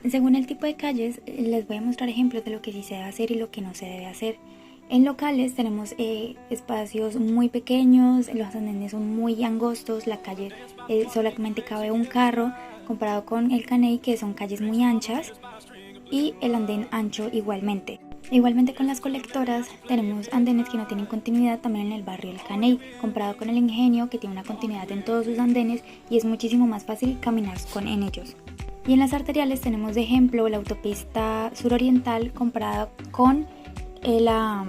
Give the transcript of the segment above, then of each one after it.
Según el tipo de calles, les voy a mostrar ejemplos de lo que sí se debe hacer y lo que no se debe hacer. En locales tenemos espacios muy pequeños, los andenes son muy angostos, la calle solamente cabe un carro, comparado con el Caney, que son calles muy anchas, y el andén ancho igualmente. Igualmente con las colectoras tenemos andenes que no tienen continuidad también en el barrio El Caney, comparado con el Ingenio, que tiene una continuidad en todos sus andenes y es muchísimo más fácil caminar en ellos. Y en las arteriales tenemos de ejemplo la autopista suroriental comparada con la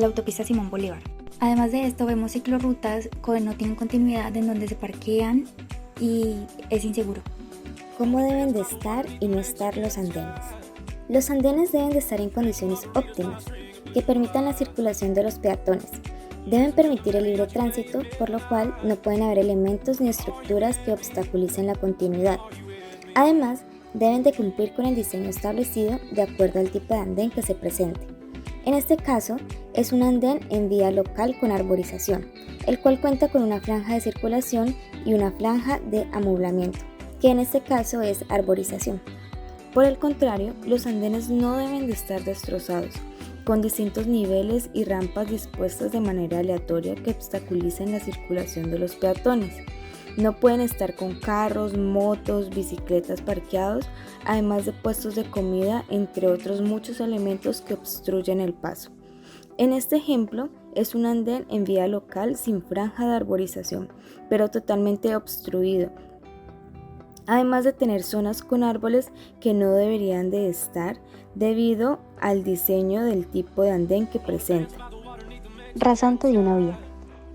autopista Simón Bolívar. Además de esto vemos ciclorrutas que no tienen continuidad, en donde se parquean y es inseguro. ¿Cómo deben de estar y no estar los andenes? Los andenes deben de estar en condiciones óptimas, que permitan la circulación de los peatones. Deben permitir el libre tránsito, por lo cual no pueden haber elementos ni estructuras que obstaculicen la continuidad. Además, deben de cumplir con el diseño establecido de acuerdo al tipo de andén que se presente. En este caso, es un andén en vía local con arborización, el cual cuenta con una franja de circulación y una franja de amoblamiento, que en este caso es arborización. Por el contrario, los andenes no deben de estar destrozados, con distintos niveles y rampas dispuestas de manera aleatoria que obstaculicen la circulación de los peatones. No pueden estar con carros, motos, bicicletas parqueados, además de puestos de comida, entre otros muchos elementos que obstruyen el paso. En este ejemplo, es un andén en vía local sin franja de arborización, pero totalmente obstruido, además de tener zonas con árboles que no deberían de estar debido al diseño del tipo de andén que presenta. Rasante de una vía.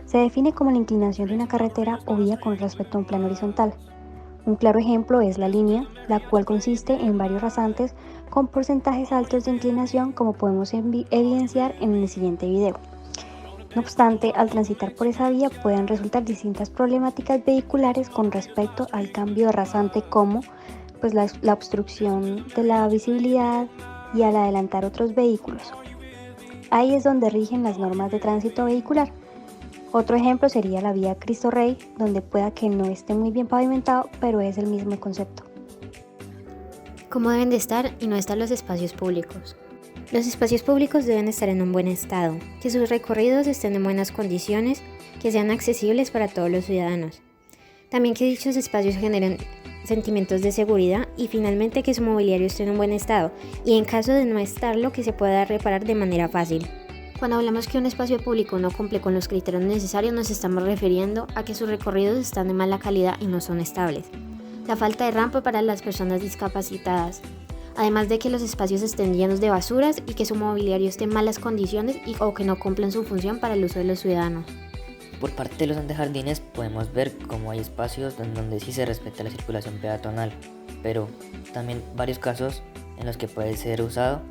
Se define como la inclinación de una carretera o vía con respecto a un plano horizontal. Un claro ejemplo es la línea, la cual consiste en varios rasantes con porcentajes altos de inclinación, como podemos evidenciar en el siguiente video. No obstante, al transitar por esa vía pueden resultar distintas problemáticas vehiculares con respecto al cambio de rasante, como la obstrucción de la visibilidad y al adelantar otros vehículos. Ahí es donde rigen las normas de tránsito vehicular. Otro ejemplo sería la vía Cristo Rey, donde pueda que no esté muy bien pavimentado, pero es el mismo concepto. ¿Cómo deben de estar y no estar los espacios públicos? Los espacios públicos deben estar en un buen estado, que sus recorridos estén en buenas condiciones, que sean accesibles para todos los ciudadanos. También que dichos espacios generen sentimientos de seguridad y finalmente que su mobiliario esté en un buen estado y en caso de no estarlo que se pueda reparar de manera fácil. Cuando hablamos que un espacio público no cumple con los criterios necesarios, nos estamos refiriendo a que sus recorridos están de mala calidad y no son estables. La falta de rampa para las personas discapacitadas, además de que los espacios estén llenos de basuras y que su mobiliario esté en malas condiciones o que no cumplan su función para el uso de los ciudadanos. Por parte de los antejardines podemos ver cómo hay espacios en donde sí se respeta la circulación peatonal, pero también varios casos en los que puede ser usado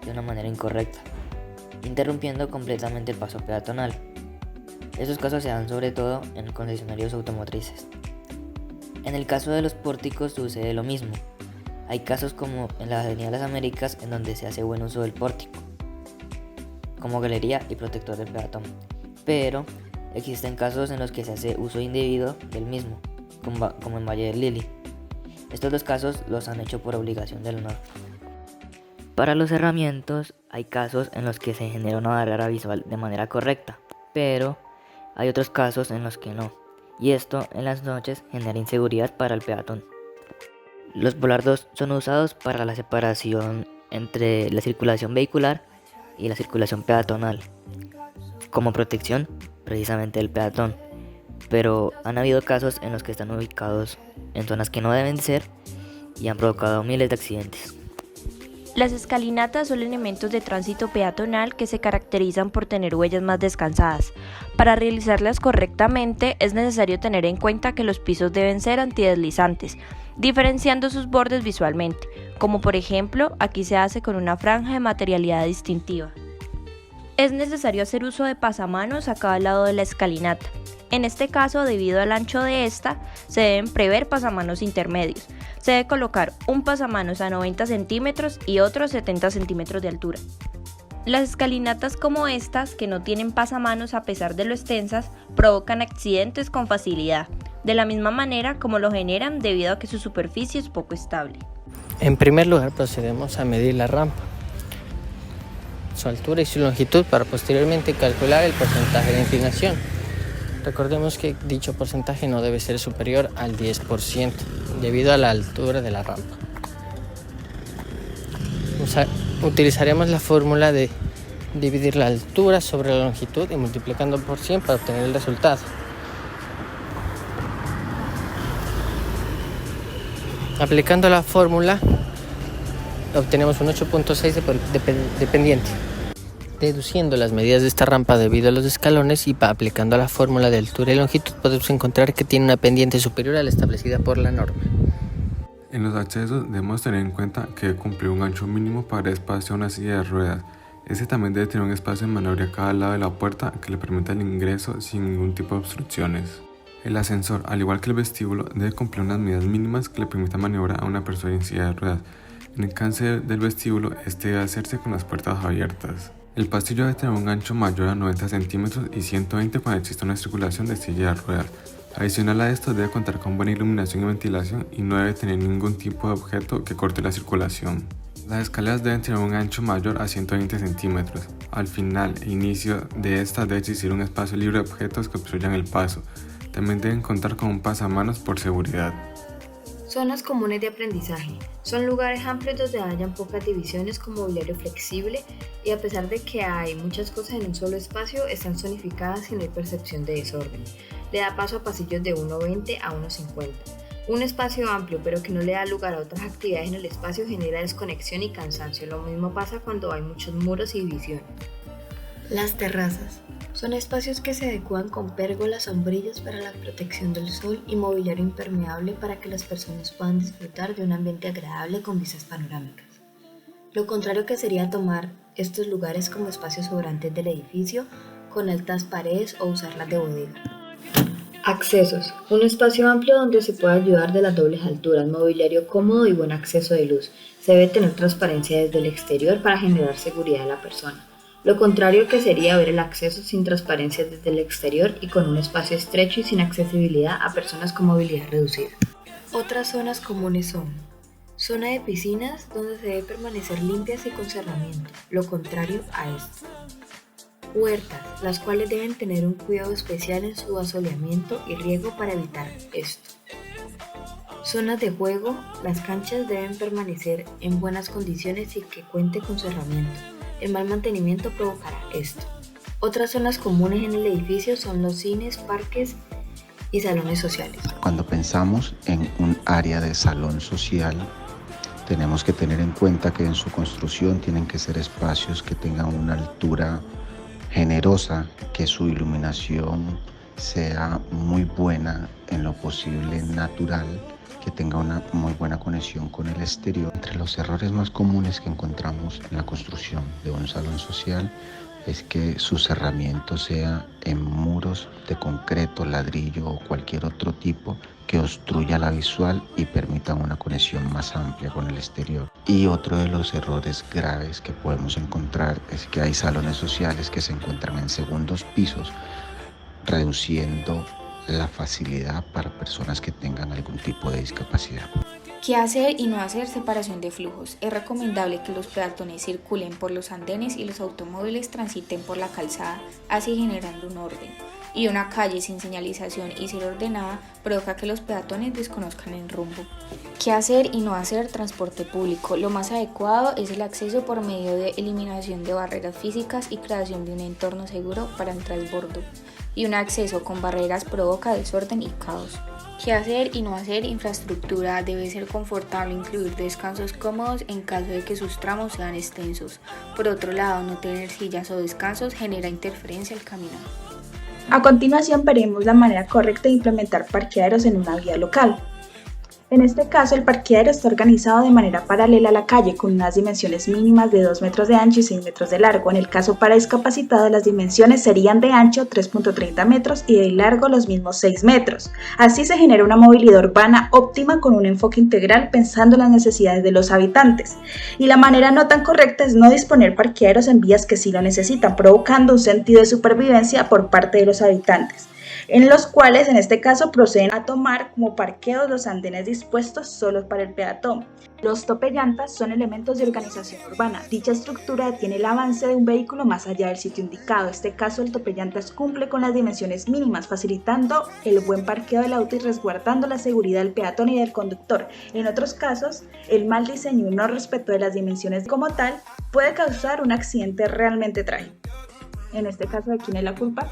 de una manera incorrecta, interrumpiendo completamente el paso peatonal. Estos casos se dan sobre todo en concesionarios automotrices. En el caso de los pórticos sucede lo mismo. Hay casos como en la Avenida de las Américas en donde se hace buen uso del pórtico, como galería y protector del peatón, pero existen casos en los que se hace uso indebido del mismo, como en Valle del Lili. Estos dos casos los han hecho por obligación del honor. Para los cerramientos, hay casos en los que se genera una barrera visual de manera correcta, pero hay otros casos en los que no, y esto en las noches genera inseguridad para el peatón. Los volardos son usados para la separación entre la circulación vehicular y la circulación peatonal, como protección precisamente del peatón, pero han habido casos en los que están ubicados en zonas que no deben ser y han provocado miles de accidentes. Las escalinatas son elementos de tránsito peatonal que se caracterizan por tener huellas más descansadas. Para realizarlas correctamente es necesario tener en cuenta que los pisos deben ser antideslizantes, diferenciando sus bordes visualmente, como por ejemplo aquí se hace con una franja de materialidad distintiva. Es necesario hacer uso de pasamanos a cada lado de la escalinata. En este caso, debido al ancho de esta, se deben prever pasamanos intermedios. Se debe colocar un pasamanos a 90 centímetros y otro a 70 centímetros de altura. Las escalinatas como estas, que no tienen pasamanos a pesar de lo extensas, provocan accidentes con facilidad, de la misma manera como lo generan debido a que su superficie es poco estable. En primer lugar, procedemos a medir la rampa, su altura y su longitud para posteriormente calcular el porcentaje de inclinación. Recordemos que dicho porcentaje no debe ser superior al 10% debido a la altura de la rampa. Utilizaremos la fórmula de dividir la altura sobre la longitud y multiplicando por 100 para obtener el resultado. Aplicando la fórmula obtenemos un 8.6 de pendiente. Deduciendo las medidas de esta rampa debido a los escalones y aplicando la fórmula de altura y longitud podemos encontrar que tiene una pendiente superior a la establecida por la norma. En los accesos debemos tener en cuenta que debe cumplir un ancho mínimo para dar espacio a una silla de ruedas. Este también debe tener un espacio de maniobra a cada lado de la puerta que le permita el ingreso sin ningún tipo de obstrucciones. El ascensor, al igual que el vestíbulo, debe cumplir unas medidas mínimas que le permitan maniobrar a una persona en silla de ruedas. En el caso del vestíbulo, este debe hacerse con las puertas abiertas. El pasillo debe tener un ancho mayor a 90 centímetros y 120 cuando exista una circulación de silla de ruedas. Adicional a esto, debe contar con buena iluminación y ventilación y no debe tener ningún tipo de objeto que corte la circulación. Las escaleras deben tener un ancho mayor a 120 centímetros. Al final e inicio de esta debe existir un espacio libre de objetos que obstruyan el paso. También deben contar con un pasamanos por seguridad. Zonas comunes de aprendizaje. Son lugares amplios donde hayan pocas divisiones con mobiliario flexible y a pesar de que hay muchas cosas en un solo espacio, están zonificadas y no hay percepción de desorden. Le da paso a pasillos de 1,20 a 1,50. Un espacio amplio pero que no le da lugar a otras actividades en el espacio genera desconexión y cansancio. Lo mismo pasa cuando hay muchos muros y divisiones. Las terrazas. Son espacios que se adecúan con pérgolas, sombrillas para la protección del sol y mobiliario impermeable para que las personas puedan disfrutar de un ambiente agradable con vistas panorámicas. Lo contrario que sería tomar estos lugares como espacios sobrantes del edificio con altas paredes o usarlas de bodega. Accesos. Un espacio amplio donde se puede ayudar de las dobles alturas, mobiliario cómodo y buen acceso de luz. Se debe tener transparencia desde el exterior para generar seguridad de la persona. Lo contrario que sería ver el acceso sin transparencia desde el exterior y con un espacio estrecho y sin accesibilidad a personas con movilidad reducida. Otras zonas comunes son zona de piscinas donde se debe permanecer limpias y con cerramiento, lo contrario a esto. Huertas, las cuales deben tener un cuidado especial en su asoleamiento y riego para evitar esto. Zonas de juego, las canchas deben permanecer en buenas condiciones y que cuente con cerramiento. El mal mantenimiento provocará esto. Otras zonas comunes en el edificio son los cines, parques y salones sociales. Cuando pensamos en un área de salón social, tenemos que tener en cuenta que en su construcción tienen que ser espacios que tengan una altura generosa, que su iluminación sea muy buena, en lo posible natural, que tenga una muy buena conexión con el exterior. Entre los errores más comunes que encontramos en la construcción de un salón social es que su cerramiento sea en muros de concreto, ladrillo o cualquier otro tipo que obstruya la visual y permita una conexión más amplia con el exterior. Y otro de los errores graves que podemos encontrar es que hay salones sociales que se encuentran en segundos pisos, reduciendo la facilidad para personas que tengan algún tipo de discapacidad. ¿Qué hacer y no hacer separación de flujos? Es recomendable que los peatones circulen por los andenes y los automóviles transiten por la calzada, así generando un orden. Y una calle sin señalización y ser ordenada provoca que los peatones desconozcan el rumbo. ¿Qué hacer y no hacer? Transporte público. Lo más adecuado es el acceso por medio de eliminación de barreras físicas y creación de un entorno seguro para el transbordo. Y un acceso con barreras provoca desorden y caos. ¿Qué hacer y no hacer? Infraestructura. Debe ser confortable incluir descansos cómodos en caso de que sus tramos sean extensos. Por otro lado, no tener sillas o descansos genera interferencia al caminar. A continuación veremos la manera correcta de implementar parqueaderos en una vía local. En este caso, el parqueadero está organizado de manera paralela a la calle con unas dimensiones mínimas de 2 metros de ancho y 6 metros de largo. En el caso para discapacitados, las dimensiones serían de ancho 3.30 metros y de largo los mismos 6 metros. Así se genera una movilidad urbana óptima con un enfoque integral pensando en las necesidades de los habitantes. Y la manera no tan correcta es no disponer parqueaderos en vías que sí lo necesitan, provocando un sentido de supervivencia por parte de los habitantes. en los cuales en este caso proceden a tomar como parqueos los andenes dispuestos solo para el peatón. Los topellantas son elementos de organización urbana. Dicha estructura detiene el avance de un vehículo más allá del sitio indicado. En este caso, el topellantas cumple con las dimensiones mínimas, facilitando el buen parqueo del auto y resguardando la seguridad del peatón y del conductor. En otros casos, el mal diseño y no respeto de las dimensiones como tal puede causar un accidente realmente trágico. En este caso, ¿de quién es la culpa?